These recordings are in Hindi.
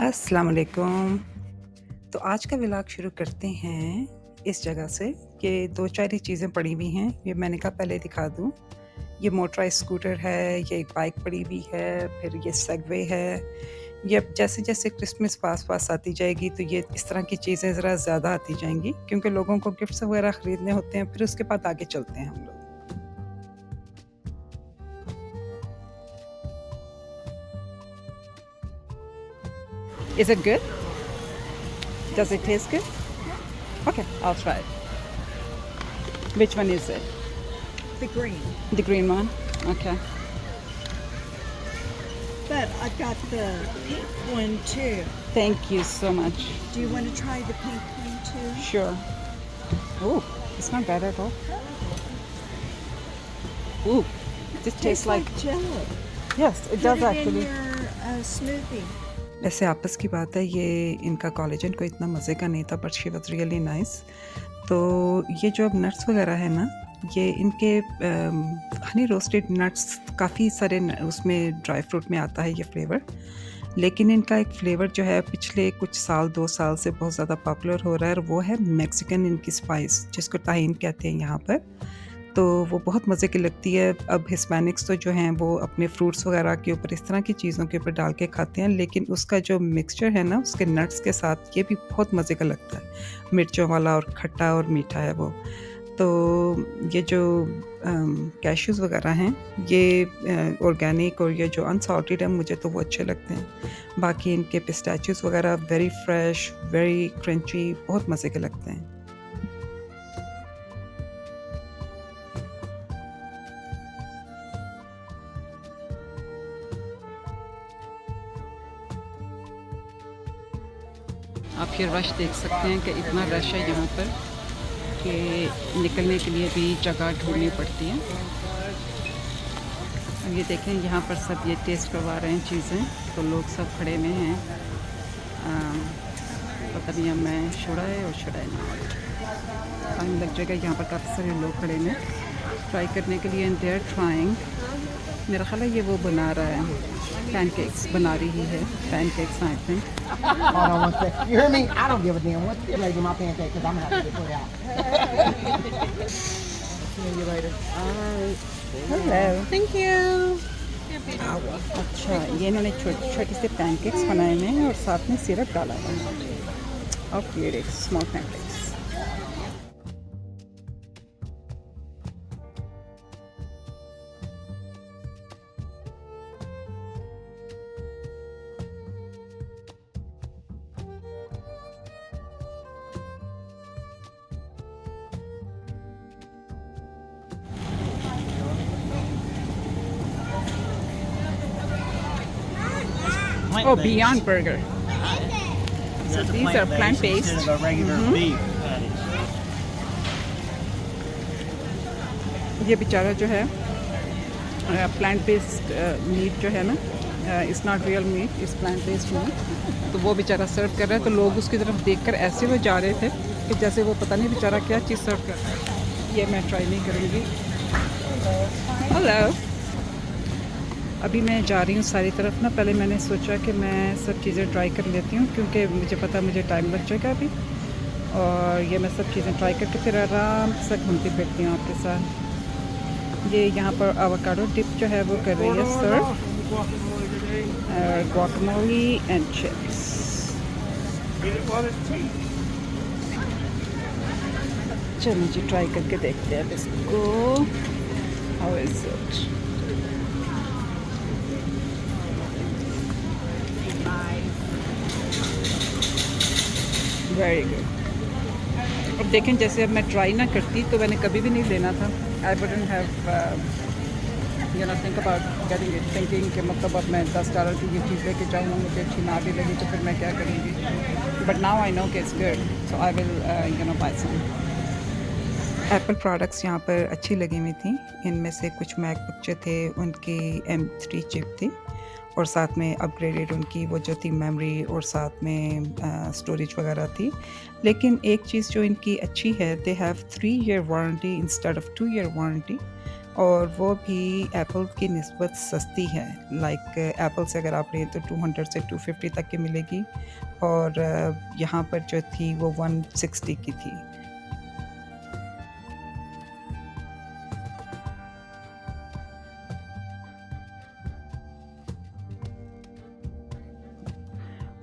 अस्सलाम वालेकुम। तो आज का व्लॉग शुरू करते हैं इस जगह से कि 2-4 ही चीज़ें पड़ी हुई हैं, ये मैंने कहा पहले दिखा दूँ। ये मोटराइज़ स्कूटर है, ये एक बाइक पड़ी हुई है, फिर ये सेगवे है। ये अब जैसे-जैसे क्रिसमस पास-पास आती जाएगी तो ये इस तरह की चीज़ें ज़रा ज़्यादा आती जाएँगी क्योंकि लोगों को गिफ्ट्स वगैरह खरीदने होते हैं, फिर उसके बाद आगे चलते हैं हम लोग। Is it good? Does it taste good? Okay, I'll try it. Which one is it? The green. The green one? Okay. But I've got the pink one too. Thank you so much. Do you want to try the pink one too? Sure. Ooh, it's not bad at all. Ooh, this tastes like jello. yes, it Put does it actually. in your smoothie. वैसे आपस की बात है ये इनका कोलेजन को इतना मज़े का नहीं था but she was really nice. तो ये जो अब नट्स वगैरह है ना, ये इनके हनी रोस्टेड नट्स काफ़ी सारे उसमें ड्राई फ्रूट में आता है ये फ्लेवर। लेकिन इनका एक फ्लेवर जो है पिछले कुछ साल 2 साल से बहुत ज़्यादा पॉपुलर हो रहा है और वो है मेक्सिकन इनकी स्पाइस जिसको ताहीन कहते हैं यहाँ पर। तो वो बहुत मज़े की लगती है। अब हिस्पैनिक्स तो जो हैं वो अपने फ्रूट्स वगैरह के ऊपर इस तरह की चीज़ों के ऊपर डाल के खाते हैं, लेकिन उसका जो मिक्सचर है ना उसके नट्स के साथ ये भी बहुत मज़े का लगता है। मिर्चों वाला और खट्टा और मीठा है वो। तो ये जो कैश्यूज़ वगैरह हैं ये ऑर्गेनिक और ये जो अनसॉल्टेड है मुझे तो वो अच्छे लगते हैं। बाकी इनके पिस्ताचियोज़ वगैरह वेरी फ्रेश, वेरी क्रंची, बहुत मज़े के लगते हैं। आप ये रश देख सकते हैं कि इतना रश है यहाँ पर कि निकलने के लिए भी जगह ढूंढनी पड़ती है। अब ये देखें यहाँ पर सब ये टेस्ट करवा रहे हैं चीज़ें, तो लोग सब खड़े में हैं। पता नहीं अब मैं शुड़ाए और शुड़ाए ना टाइम लग जाएगा। यहाँ पर काफ़ी सारे लोग खड़े में ट्राई करने के लिए एंड दे आर ट्राइंग। मेरा ख्याल है ये वो बना रहा है, पैनकेक्स बना रही है, pancakes I think. Hold on one second. You hear me? I don't give a damn what the lady my pancake because I'm gonna have to get put out. See you later. Hello. Thank you. अच्छा, ये इन्होंने छोटे छोटे से पैनकेक्स बनाए हुए हैं और साथ में सिरप डाला हुआ है और पेड़ेक्स, small pancakes. Oh, Beyond Burger. So these are plant-based. Instead of our regular beef patties. ये बेचारा जो है प्लांट बेस्ड मीट जो है ना, it's not real meat, it's plant based meat. तो वो बेचारा सर्व कर रहा है, तो लोग उसकी तरफ देखकर ऐसे वो जा रहे थे कि जैसे वो पता नहीं बेचारा क्या चीज़ सर्व कर रहा है। ये मैं ट्राई नहीं करूँगी। हेलो। अभी मैं जा रही हूँ सारी तरफ ना, पहले मैंने सोचा कि मैं सब चीज़ें ट्राई कर लेती हूँ क्योंकि मुझे पता मुझे टाइम लग जाएगा अभी, और ये मैं सब चीज़ें ट्राई करके फिर आराम से घूमती फिरती हूँ आपके साथ। ये यहाँ पर एवोकाडो डिप जो है वो कर रही है सर्व, गुआकामोले एंड चिप्स। चलो जी ट्राई करके देखते हैं इसको। How is it? Very good. अब देखें जैसे अब मैं ट्राई ना करती तो मैंने कभी भी नहीं लेना था। I wouldn't have you know think about getting it, thinking कि मतलब अब मैं $10 की ये चीज़ लेके जाऊँगा, मुझे अच्छी ना भी लगी तो फिर मैं क्या करूँगी। बट नाउ आई नो कि it's good, so I will you know buy some. Apple products यहाँ पर अच्छी लगी हुई थी। इनमें से कुछ मैकबुक जो थे उनकी M3 चिप थी और साथ में अपग्रेडेड उनकी वो जो थी मेमोरी और साथ में स्टोरेज वगैरह थी। लेकिन एक चीज़ जो इनकी अच्छी है, they have 3 year warranty instead of 2 year warranty. और वो भी एप्पल की निस्बत सस्ती है। लाइक एप्पल से अगर आप लें तो 200 से 250 तक की मिलेगी, और यहाँ पर जो थी वो 160 की थी।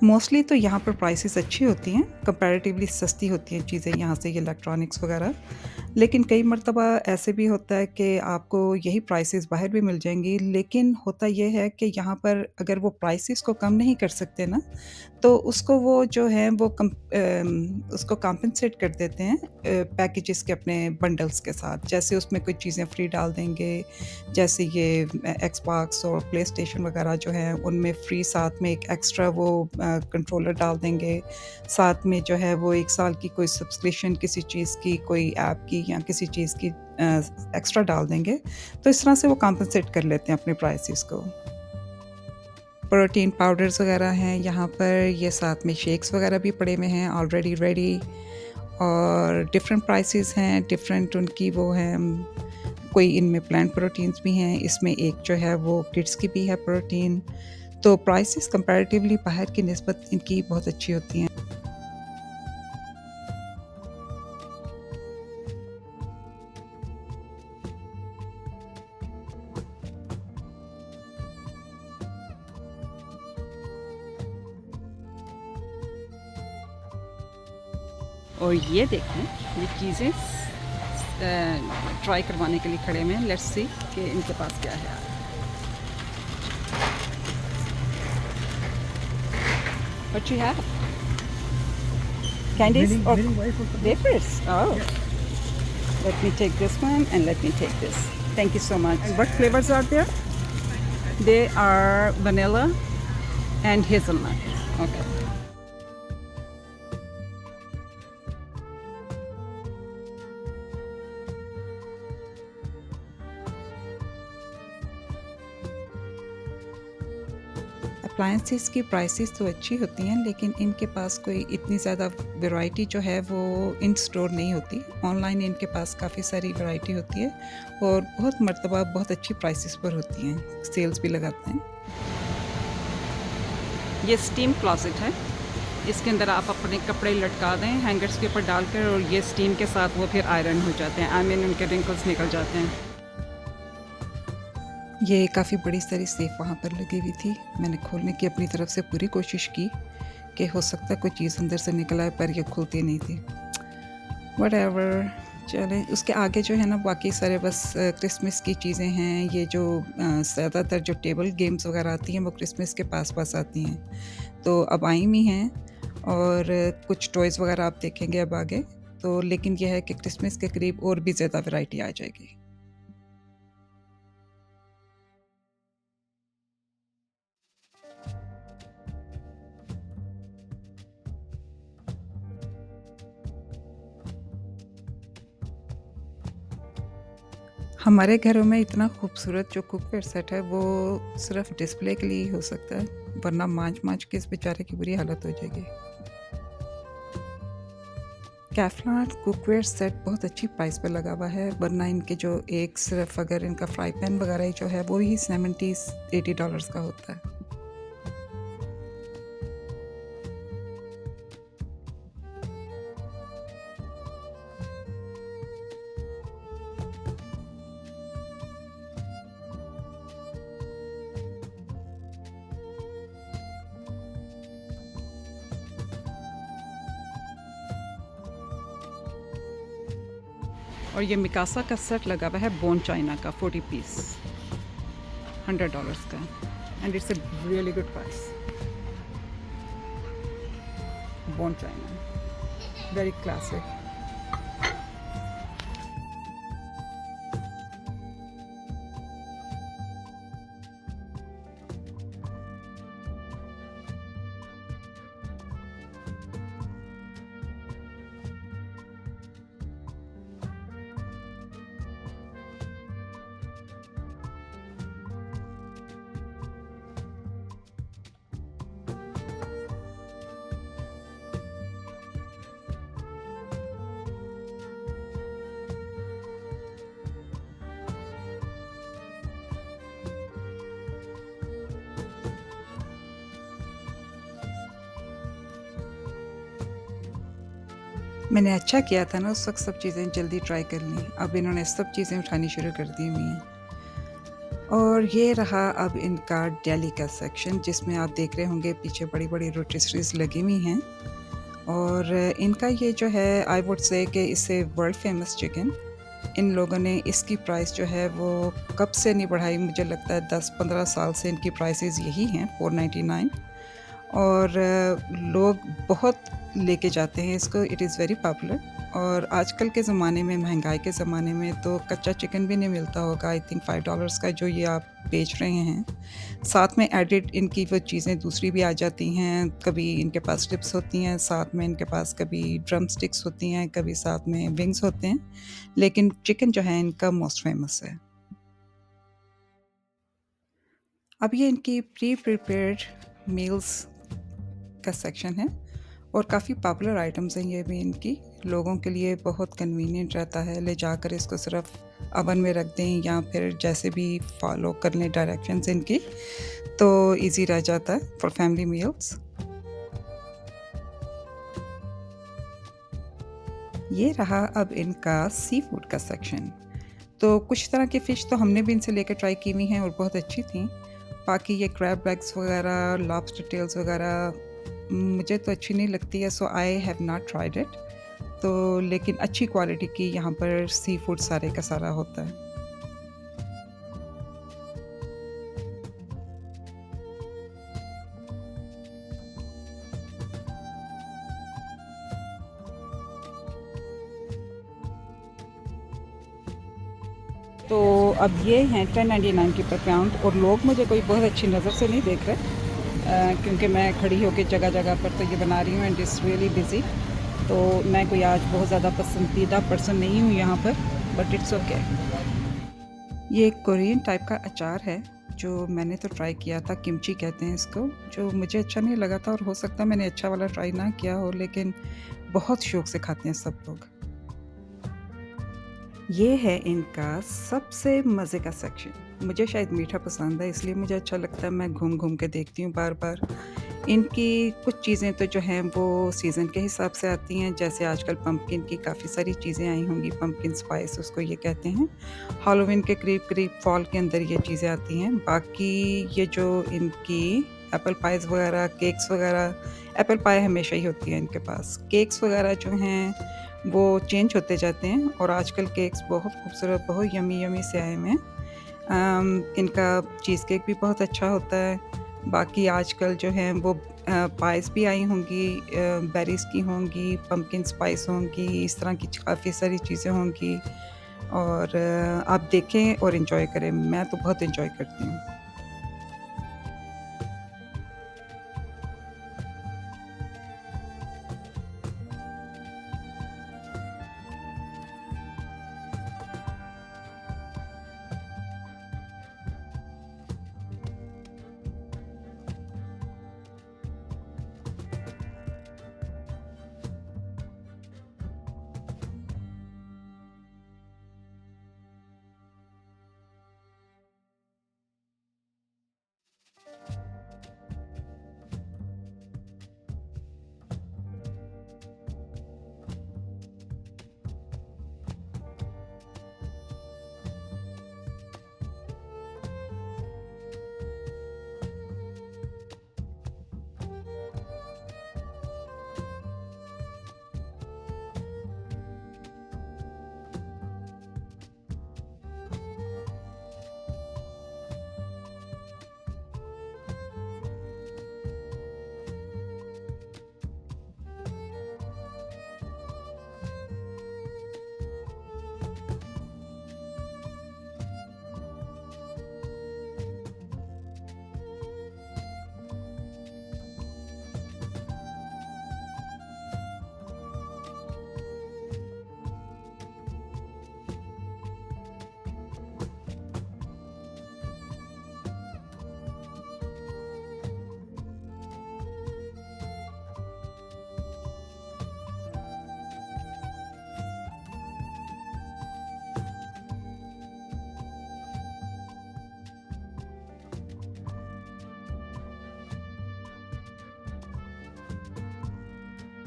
मोस्टली तो यहाँ पर प्राइसेस अच्छी होती हैं, कंपैरेटिवली सस्ती होती हैं चीज़ें यहाँ से, ये इलेक्ट्रॉनिक्स वगैरह। लेकिन कई मर्तबा ऐसे भी होता है कि आपको यही प्राइसेस बाहर भी मिल जाएंगी, लेकिन होता ये है कि यहाँ पर अगर वो प्राइसेस को कम नहीं कर सकते ना, तो उसको वो जो है वो उसको कॉम्पेंसेट कर देते हैं पैकेजेस के अपने बंडल्स के साथ। जैसे उसमें कुछ चीज़ें फ्री डाल देंगे, जैसे ये एक्सबॉक्स और प्ले स्टेशन वगैरह जो है उनमें फ्री, साथ में एक एक्स्ट्रा वो कंट्रोलर डाल देंगे, साथ में जो है वो 1 साल की कोई सब्सक्रिप्शन किसी चीज़ की, कोई ऐप की या किसी चीज़ की एक्स्ट्रा डाल देंगे। तो इस तरह से वो कॉम्पेंसेट कर लेते हैं अपने प्राइसेस को। प्रोटीन पाउडर्स वगैरह हैं यहाँ पर, ये साथ में शेक्स वगैरह भी पड़े हुए हैं ऑलरेडी रेडी, और डिफरेंट प्राइसेस हैं, डिफरेंट उनकी वो हैं। कोई इनमें प्लांट प्रोटीन्स भी हैं, इसमें एक जो है वो किड्स की भी है प्रोटीन। तो प्राइसेस कंपैरेटिवली बाहर की निस्बत इनकी बहुत अच्छी होती हैं। और ये देखें, ये चीज़ें ट्राई करवाने के लिए खड़े हुए हैं। लेट्स सी कि इनके पास क्या है। What you have? Candies or wafers? Oh, let me take this one and let me take this. Thank you so much. And what flavors are there? They are vanilla and hazelnut. Okay. Appliances की प्राइसेस तो अच्छी होती हैं, लेकिन इनके पास कोई इतनी ज़्यादा वैरायटी जो है वो इन स्टोर नहीं होती। ऑनलाइन इनके पास काफ़ी सारी वैरायटी होती है, और बहुत मर्तबा बहुत अच्छी प्राइसेस पर होती हैं, सेल्स भी लगाते हैं। ये स्टीम क्लॉसेट है। इसके अंदर आप अपने कपड़े लटका दें हैंगर्स के ऊपर डालकर, और ये स्टीम के साथ वो फिर आयरन हो जाते हैं। आई मीन उनके रिंकल्स निकल जाते हैं। ये काफ़ी बड़ी सारी सेफ वहाँ पर लगी हुई थी। मैंने खोलने की अपनी तरफ से पूरी कोशिश की कि हो सकता कोई चीज़ अंदर से निकल आए, पर ये खुलती नहीं थी। व्हाटएवर, चलें। उसके आगे जो है ना बाकी सारे बस क्रिसमस की चीज़ें हैं। ये जो ज़्यादातर जो टेबल गेम्स वगैरह आती हैं वो क्रिसमस के पास आती हैं, तो अब आई हुई हैं। और कुछ टॉयज़ वगैरह आप देखेंगे अब आगे तो, लेकिन यह है कि क्रिसमस के करीब और भी ज़्यादा वैरायटी आ जाएगी। हमारे घरों में इतना खूबसूरत जो कुकवेयर सेट है वो सिर्फ डिस्प्ले के लिए ही हो सकता है, वरना मांझ के इस बेचारे की बुरी हालत हो जाएगी। कैफलान कुकवेयर सेट बहुत अच्छी प्राइस पे लगा हुआ है, वरना इनके जो एक सिर्फ अगर इनका फ्राई पैन वगैरह जो है वो ही $70-80 का होता है। और ये मिकासा का सेट लगा हुआ है बोन चाइना का 40 पीस, $100 का, and it's a really good price. Bone China, very classic. मैंने अच्छा किया था ना उस वक़्त सब चीज़ें जल्दी ट्राई कर लीं। अब इन्होंने सब चीज़ें उठानी शुरू कर दी हुई हैं। और ये रहा अब इनका डेली का सेक्शन, जिसमें आप देख रहे होंगे पीछे बड़ी-बड़ी रोटिसरीज़ लगी हुई हैं। और इनका ये जो है आई वुड से कि इसे वर्ल्ड फेमस चिकन, इन लोगों ने इसकी प्राइस जो है वो कब से नहीं बढ़ाई, मुझे लगता है 10-15 साल से इनकी प्राइसेस यही हैं 499। और लोग बहुत लेके जाते हैं इसको, इट इज़ वेरी पॉपुलर। और आजकल के ज़माने में, महंगाई के ज़माने में तो कच्चा चिकन भी नहीं मिलता होगा, आई थिंक $5 का जो ये आप बेच रहे हैं। साथ में एडिड इनकी वो चीज़ें दूसरी भी आ जाती हैं, कभी इनके पास स्ट्रिप्स होती हैं, साथ में इनके पास कभी ड्रम स्टिक्स होती हैं, कभी साथ में विंग्स होते हैं, लेकिन चिकन जो है इनका मोस्ट फेमस है। अब ये इनकी प्री प्रिपेयर्ड मील्स का सेक्शन है और काफ़ी पॉपुलर आइटम्स हैं ये भी इनकी, लोगों के लिए बहुत कन्वीनियंट रहता है, ले जाकर इसको सिर्फ अवन में रख दें या फिर जैसे भी फॉलो कर लें डायरेक्शंस इनकी, तो इजी रह जाता है फॉर फैमिली मील्स। ये रहा अब इनका सी फूड का सेक्शन। तो कुछ तरह की फ़िश तो हमने भी इनसे लेकर ट्राई की हुई हैं और बहुत अच्छी थी। बाकी ये क्रैब लेग्स वगैरह, लॉबस्टर टेल्स वगैरह मुझे तो अच्छी नहीं लगती है, so I have not tried it. तो लेकिन अच्छी क्वालिटी की यहाँ पर सी फूड सारे का सारा होता है। तो अब ये हैं 1099 की पर पाउंड और लोग मुझे कोई बहुत अच्छी नज़र से नहीं देख रहे, क्योंकि मैं खड़ी होकर जगह जगह पर तो ये बना रही हूँ एंड इट्स रियली बिज़ी। तो मैं कोई आज बहुत ज़्यादा पसंदीदा पर्सन नहीं हूँ यहाँ पर, बट इट्स ओके। ये एक कोरियन टाइप का अचार है जो मैंने तो ट्राई किया था, किमची कहते हैं इसको, जो मुझे अच्छा नहीं लगा था और हो सकता है मैंने अच्छा वाला ट्राई ना किया हो, लेकिन बहुत शौक से खाते हैं सब लोग। ये है इनका सबसे मज़े का सेक्शन। मुझे शायद मीठा पसंद है इसलिए मुझे अच्छा लगता है, मैं घूम-घूम के देखती हूँ बार-बार। इनकी कुछ चीज़ें तो जो हैं वो सीज़न के हिसाब से आती हैं, जैसे आजकल पंपकिन की काफ़ी सारी चीज़ें आई होंगी, पंपकिन स्पाइस उसको ये कहते हैं। हैलोवीन के करीब-करीब फॉल के अंदर ये चीज़ें आती हैं। बाकी ये जो इनकी एप्पल पाइज़ वगैरह, केक्स वगैरह, एप्पल पाई हमेशा ही होती है इनके पास। केक्स वगैरह जो हैं वो चेंज होते जाते हैं और आजकल केक्स बहुत खूबसूरत, बहुत यम्मी-यम्मी से आए हुए हैं। इनका चीज़ केक भी बहुत अच्छा होता है। बाकी आजकल जो हैं वो पाइज़ भी आई होंगी, बेरीज़ की होंगी, पम्पकिन स्पाइस होंगी, इस तरह की काफ़ी सारी चीज़ें होंगी। और आप देखें और एन्जॉय करें। मैं तो बहुत एन्जॉय करती हूँ।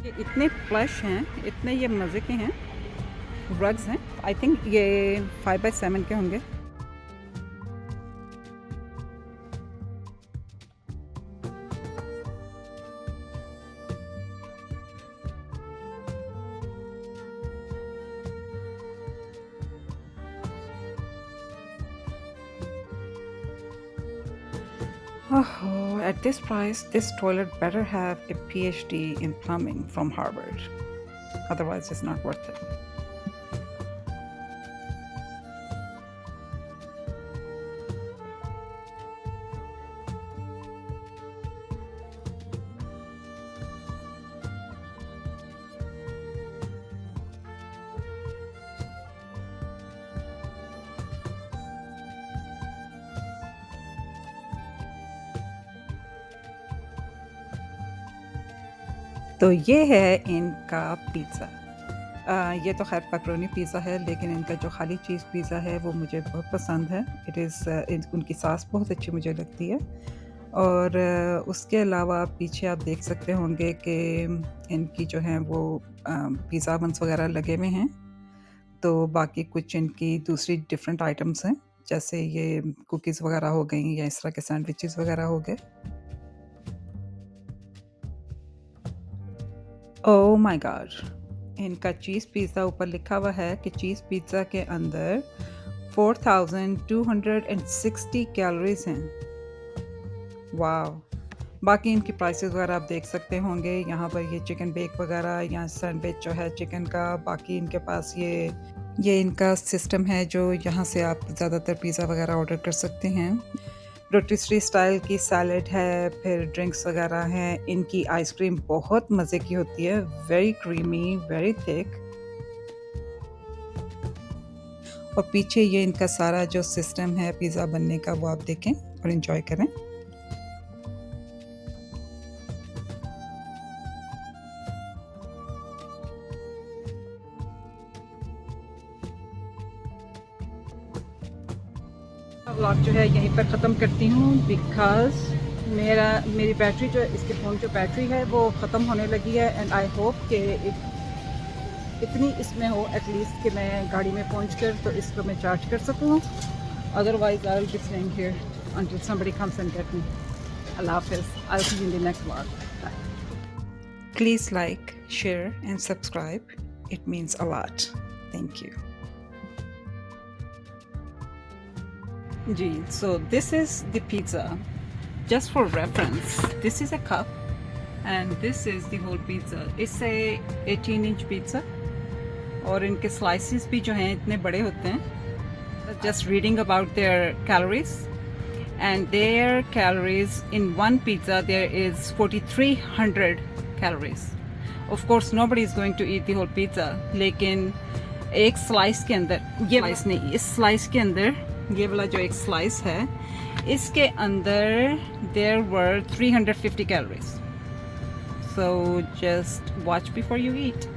ये इतने प्लश हैं, इतने ये मज़े के हैं, रग्स हैं। आई थिंक ये 5x7 के होंगे। Oh, at this price, this toilet better have a PhD in plumbing from Harvard. Otherwise, it's not worth it. तो ये है इनका पिज़्ज़ा। ये तो खैर पेपरोनी पिज़्ज़ा है, लेकिन इनका जो खाली चीज़ पिज़्ज़ा है वो मुझे बहुत पसंद है। इट इज़ उनकी सॉस बहुत अच्छी मुझे लगती है। और उसके अलावा पीछे आप देख सकते होंगे कि इनकी जो है वो पिज़्ज़ा बन्स वगैरह लगे हुए हैं। तो बाकी कुछ इनकी दूसरी डिफरेंट आइटम्स हैं, जैसे ये कुकीज़ वगैरह हो गई या इस तरह के सैंडविचेस वगैरह हो गए। Oh my God! इनका चीज़ पिज़्ज़ा ऊपर लिखा हुआ है कि चीज़ पिज़्ज़ा के अंदर 4260 कैलोरीज़ हैं। वाव! बाकी इनकी प्राइसेस वगैरह आप देख सकते होंगे। यहाँ पर ये चिकन बेक वगैरह या सैंडविच जो है चिकन का, बाकी इनके पास ये इनका सिस्टम है जो यहाँ से आप ज़्यादातर पिज़्ज़ा वगैरह ऑर्डर कर सकते हैं। रोटिसरी स्टाइल की सैलड है, फिर ड्रिंक्स वगैरह हैं। इनकी आइसक्रीम बहुत मज़े की होती है, वेरी क्रीमी, वेरी थिक। और पीछे ये इनका सारा जो सिस्टम है पिज़्ज़ा बनने का वो आप देखें और एंजॉय करें। व्लॉग जो है यहीं पर ख़त्म करती हूँ, बिकॉज़ मेरी बैटरी जो इसके फ़ोन जो बैटरी है वो ख़त्म होने लगी है। एंड आई होप कि इतनी इसमें हो एटलीस्ट कि मैं गाड़ी में पहुँचकर तो इसको मैं चार्ज कर सकूँ। Otherwise I will be staying here until somebody comes and get me. Allah Hafiz. I'll see you in the next vlog. Bye. Please like, share and subscribe. It means a lot. Thank you. Gee, so this is the pizza. Just for reference, this is a cup and this is the whole pizza. It's a 18-inch pizza और इनके slices भी जो हैं इतने बड़े होते हैं. Just reading about their calories, and their calories in one pizza there is 4,300 calories. Of course nobody is going to eat the whole pizza, लेकिन एक slice के अंदर, ये slice नहीं, इस slice के अंदर ये वाला जो एक स्लाइस है इसके अंदर there were 350 calories. So just watch before you eat.